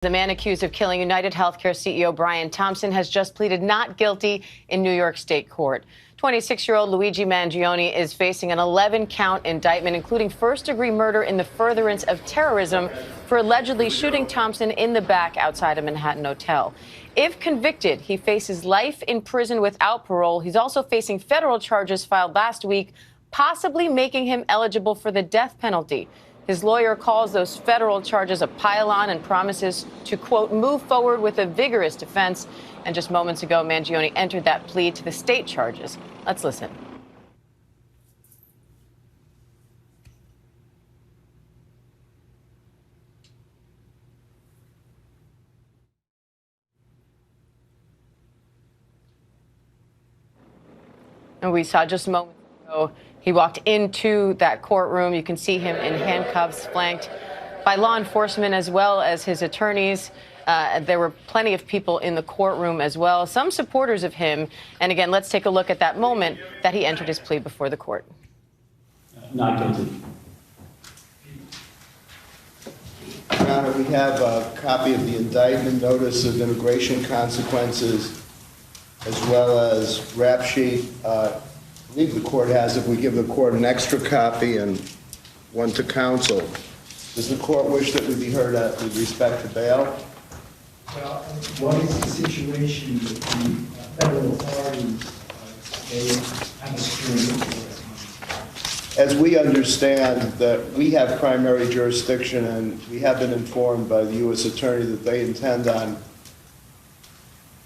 The man accused of killing UnitedHealthcare CEO Brian Thompson has just pleaded not guilty in New York State court. 26-year-old Luigi Mangione is facing an 11-count indictment, including first-degree murder in the furtherance of terrorism for allegedly shooting Thompson in the back outside a Manhattan hotel. If convicted, he faces life in prison without parole. He's also facing federal charges filed last week, possibly making him eligible for the death penalty. His lawyer calls those federal charges a pile-on and promises to, quote, move forward with a vigorous defense. And just moments ago, Mangione entered that plea to the state charges. Let's listen. And we saw just a moment ago, he walked into that courtroom. You can see him in handcuffs, flanked by law enforcement as well as his attorneys. There were plenty of people in the courtroom as well, some supporters of him. And again, let's take a look at that moment that he entered his plea before the court. Not guilty. Your Honor, we have a copy of the indictment, notice of immigration consequences, as well as rap sheet. I believe the court has, if we give the court an extra copy and one to counsel. Does the court wish that we be heard with respect to bail? Well, what is the situation with the federal authorities? They have a screen. As we understand that we have primary jurisdiction, and we have been informed by the U.S. Attorney that they intend on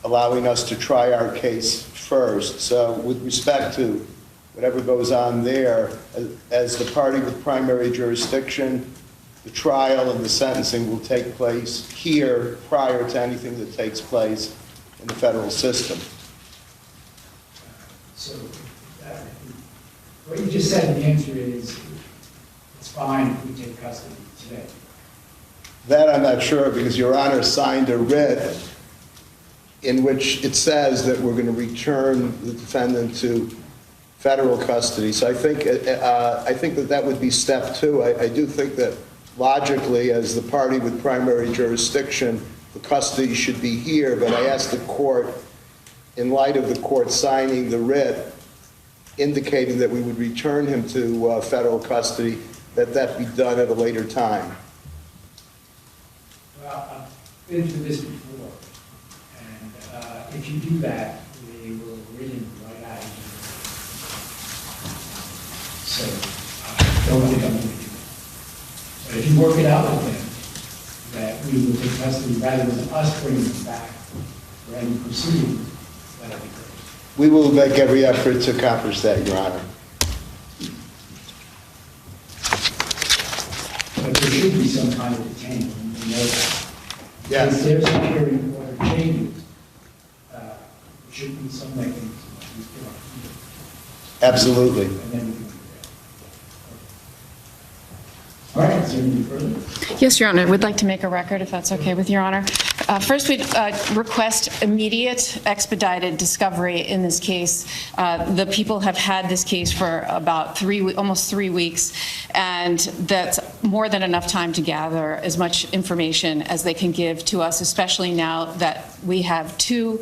allowing us to try our case first. So with respect to whatever goes on there, as the party with primary jurisdiction, the trial and the sentencing will take place here prior to anything that takes place in the federal system. So what you just said, the answer is it's fine if we take custody today. That I'm not sure, because Your Honor signed a writ in which it says that we're going to return the defendant to federal custody. So I think that would be step two. I do think that logically, as the party with primary jurisdiction, the custody should be here, but I asked the court, in light of the court signing the writ, indicating that we would return him to federal custody, that be done at a later time. Well, I've been through this before, and if you do that, they will really right out of you. So I don't think I'm going to do that. But if you work it out with them, that we will take custody rather than us bringing them back for any proceedings, that'll be great. We will make every effort to accomplish that, Your Honor. But there should be some kind of detainment, you know that. Yes. If there's a hearing order changes, there should be some mechanism. Absolutely. And then we can do that. All right, is there any further? Yes, Your Honor. We'd like to make a record, if that's okay with Your Honor. First, we'd request immediate, expedited discovery in this case. The people have had this case for about almost 3 weeks, and that's more than enough time to gather as much information as they can give to us, especially now that we have two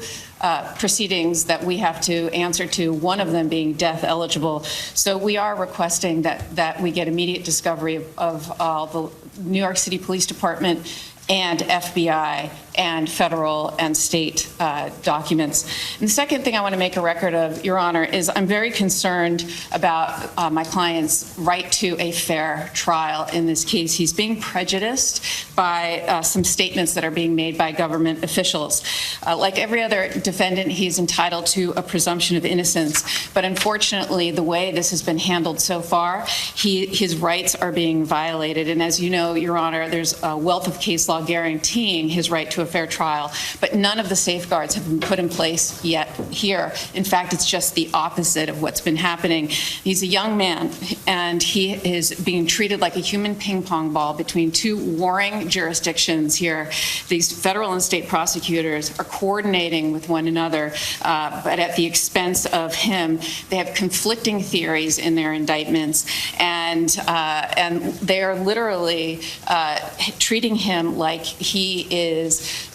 proceedings that we have to answer to, one of them being death eligible. So we are requesting that we get immediate discovery of the New York City Police Department and FBI and federal and state documents. And the second thing I want to make a record of, Your Honor, is I'm very concerned about my client's right to a fair trial in this case. He's being prejudiced by some statements that are being made by government officials. Like every other defendant, he's entitled to a presumption of innocence. But unfortunately, the way this has been handled so far, his rights are being violated. And as you know, Your Honor, there's a wealth of case law guaranteeing his right to a fair trial, but none of the safeguards have been put in place yet here. In fact, it's just the opposite of what's been happening. He's a young man, and he is being treated like a human ping pong ball between two warring jurisdictions here. These federal and state prosecutors are coordinating with one another, but at the expense of him. They have conflicting theories in their indictments, and they are literally treating him like he is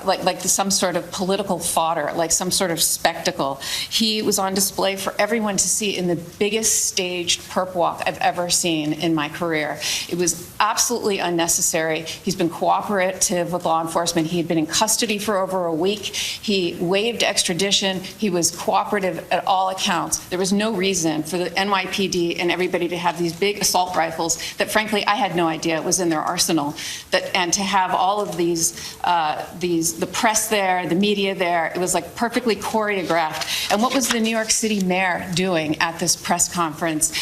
like some sort of political fodder, like some sort of spectacle. He was on display for everyone to see in the biggest staged perp walk I've ever seen in my career. It was absolutely unnecessary. He's been cooperative with law enforcement. He had been in custody for over a week. He waived extradition. He was cooperative at all accounts. There was no reason for the NYPD and everybody to have these big assault rifles that, frankly, I had no idea was in their arsenal. And to have all of the press there, the media there, it was like perfectly choreographed. And what was the New York City mayor doing at this press conference,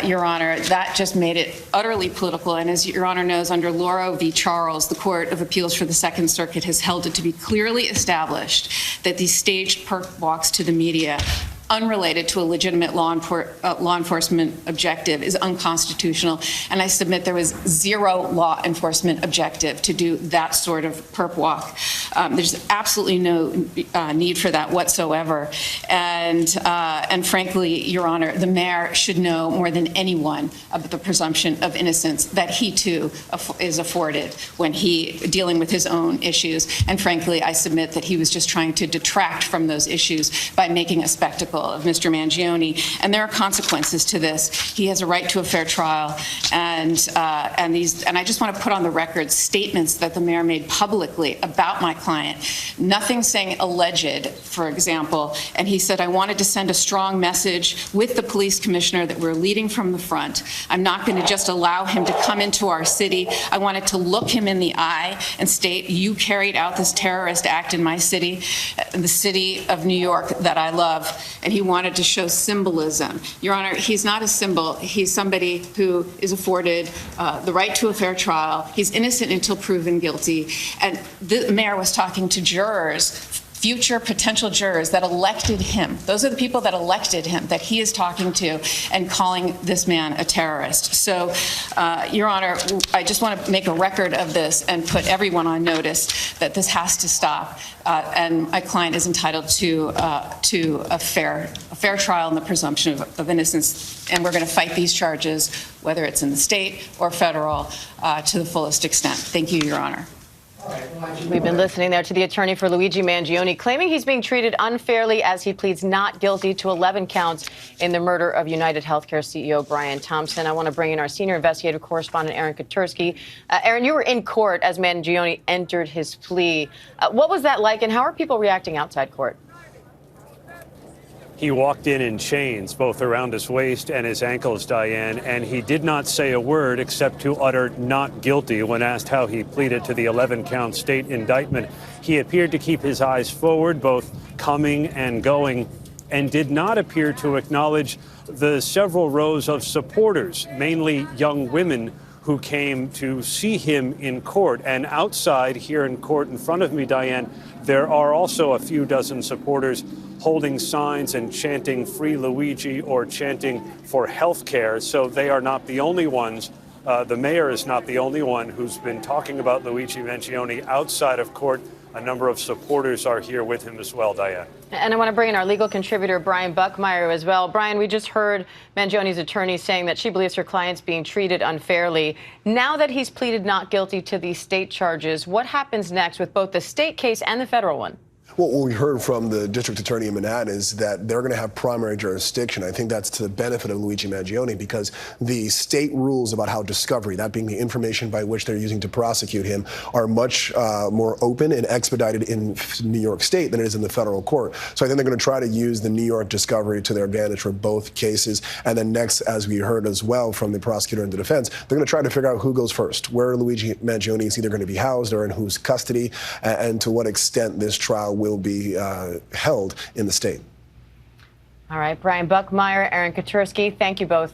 Your Honor? That just made it utterly political. And as Your Honor knows, under Lauro v. Charles, the Court of Appeals for the Second Circuit has held it to be clearly established that these staged perp walks to the media, unrelated to a legitimate law enforcement objective, is unconstitutional. And I submit there was zero law enforcement objective to do that sort of perp walk. There's absolutely no need for that whatsoever. And frankly, Your Honor, the mayor should know more than anyone about the presumption of innocence that he too is afforded when dealing with his own issues. And frankly, I submit that he was just trying to detract from those issues by making a spectacle of Mr. Mangione, and there are consequences to this. He has a right to a fair trial, and I just want to put on the record statements that the mayor made publicly about my client. Nothing saying alleged, for example, and he said, I wanted to send a strong message with the police commissioner that we're leading from the front. I'm not going to just allow him to come into our city. I wanted to look him in the eye and state, you carried out this terrorist act in my city, the city of New York that I love. And he wanted to show symbolism. Your Honor, he's not a symbol. He's somebody who is afforded the right to a fair trial. He's innocent until proven guilty. And the mayor was talking to jurors, future potential jurors that elected him. Those are the people that elected him, that he is talking to and calling this man a terrorist. So, Your Honor, I just want to make a record of this and put everyone on notice that this has to stop. And my client is entitled to a fair trial and the presumption of innocence. And we're going to fight these charges, whether it's in the state or federal, to the fullest extent. Thank you, Your Honor. We've been listening there to the attorney for Luigi Mangione, claiming he's being treated unfairly as he pleads not guilty to 11 counts in the murder of UnitedHealthcare CEO Brian Thompson. I want to bring in our senior investigative correspondent, Aaron Katersky. Aaron, you were in court as Mangione entered his plea. What was that like, and how are people reacting outside court? He walked in chains, both around his waist and his ankles, Diane, and he did not say a word except to utter not guilty when asked how he pleaded to the 11-count state indictment. He appeared to keep his eyes forward, both coming and going, and did not appear to acknowledge the several rows of supporters, mainly young women, who came to see him in court. And outside here in court in front of me, Diane, there are also a few dozen supporters holding signs and chanting "Free Luigi" or chanting for health care. So they are not the only ones. The mayor is not the only one who's been talking about Luigi Mangione outside of court. A number of supporters are here with him as well, Diane. And I want to bring in our legal contributor, Brian Buckmeyer, as well. Brian, we just heard Mangione's attorney saying that she believes her client's being treated unfairly. Now that he's pleaded not guilty to these state charges, what happens next with both the state case and the federal one? Well, what we heard from the district attorney in Manhattan is that they're going to have primary jurisdiction. I think that's to the benefit of Luigi Mangione because the state rules about how discovery, that being the information by which they're using to prosecute him, are much more open and expedited in New York State than it is in the federal court. So I think they're going to try to use the New York discovery to their advantage for both cases. And then next, as we heard as well from the prosecutor and the defense, they're going to try to figure out who goes first, where Luigi Mangione is either going to be housed or in whose custody, and to what extent this trial will be held in the state. All right, Brian Buckmeyer, Aaron Katersky, thank you both.